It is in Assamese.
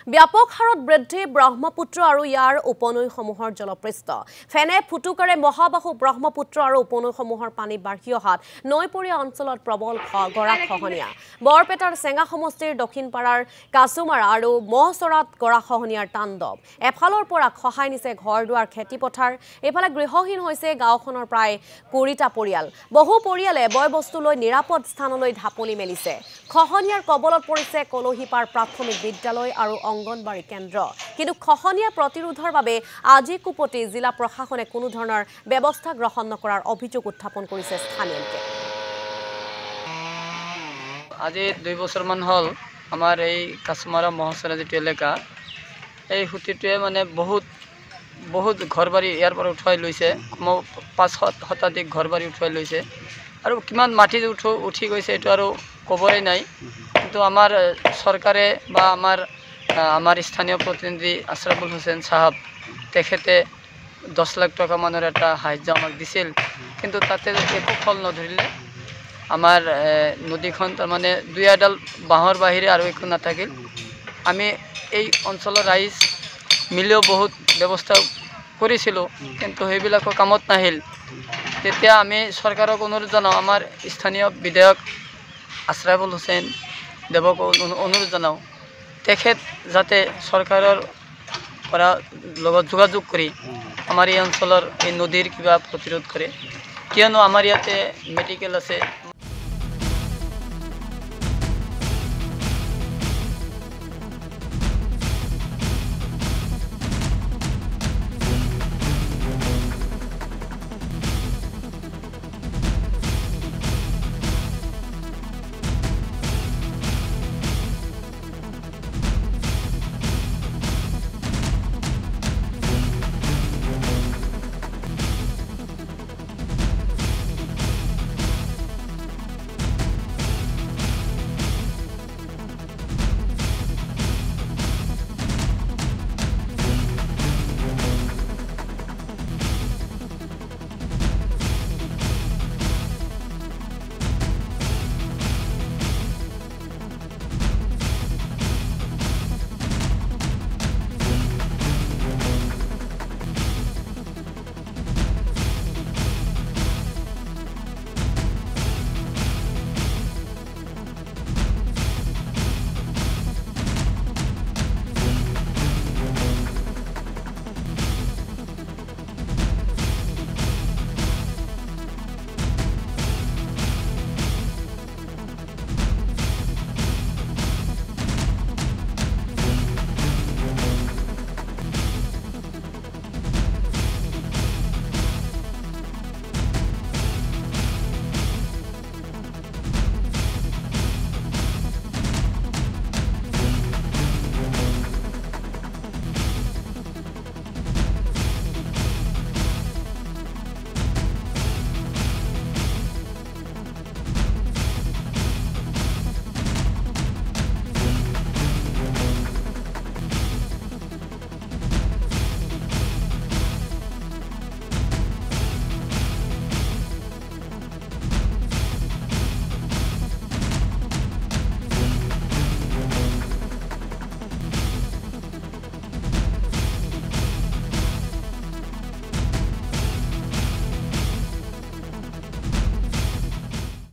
ব্যাপক হাৰত বৃদ্ধি ব্ৰহ্মপুত্ৰ আৰু ইয়াৰ উপনৈসমূহৰ জলপৃষ্ঠ ফেনে ফুটুকাৰে মহাবাহু ব্ৰহ্মপুত্ৰ আৰু উপনৈসমূহৰ পানী বাঢ়ি অহাত নৈপৰীয়া অঞ্চলত প্ৰবল গৰাখহনীয়া বৰপেটাৰ চেঙা সমষ্টিৰ দক্ষিণপাৰাৰ কাছুমাৰা আৰু মহচৰাত গৰাখহনীয়াৰ তাণ্ডৱ এফালৰ পৰা খহাই নিছে ঘৰ-দুৱাৰ খেতিপথাৰ এফালে গৃহহীন হৈছে গাঁওখনৰ প্ৰায় ২০টা পৰিয়াল বহু পৰিয়ালে বয়বস্তু লৈ নিৰাপদ স্থানলৈ ঢাপলি মেলিছে খহনীয়াৰ কবলত পৰিছে কলহিপাৰ প্ৰাথমিক বিদ্যালয় আৰু অঙ্গনবাড়ী কেন্দ্ৰ কিন্তু খহনীয়া প্ৰতিৰোধৰ বাবে আজি কুপটি জিলা প্ৰশাসনে কোনো ধৰণৰ ব্যৱস্থা গ্ৰহণ নকৰাৰ অভিযোগ উত্থাপন কৰিছে স্থানীয় লোকে আজি ২ বছৰমান হল আমাৰ এই কাছমাৰা মহচৰা যেটো এলেকা এই হুতিটোৱে মানে বহুত ঘৰবাৰী ইয়াৰ পৰা উঠাই লৈছে ৫০০ শতাধিক ঘৰবাৰী উঠাই লৈছে আৰু কিমান মাটি উঠি গৈছে এটো আৰু কবই নাই কিন্তু আমাৰ চৰকাৰে বা আমাৰ স্থানীয় প্ৰতিনিধি আশৰাফুল হোসেন সাহেব তেখেতে 10 লাখ টকা মানৰ এটা সাহায্য আমাক দিছিল কিন্তু তাতে একো ফল নধৰিলে আমাৰ নদীখন তাৰ মানে দুই এডাল বাঁহৰ বাহিৰে আৰু একো নাথাকিল আমি এই অঞ্চলৰ ৰাইজ মিলিও বহুত ব্যৱস্থা কৰিছিল কিন্তু সেইবিলাকো কামত নাহিল তেতিয়া আমি চৰকাৰক অনুৰোধ জনাও আমাৰ স্থানীয় বিধায়ক আশৰাফুল হোসেন দেৱক অনুৰোধ জনাও তেখেত যাতে চৰকাৰৰ পৰা লগত যোগাযোগ কৰি আমাৰ এই অঞ্চলৰ এই নদীৰ কিবা প্ৰতিৰোধ কৰে কিয়নো আমাৰ ইয়াতে মেডিকেল আছে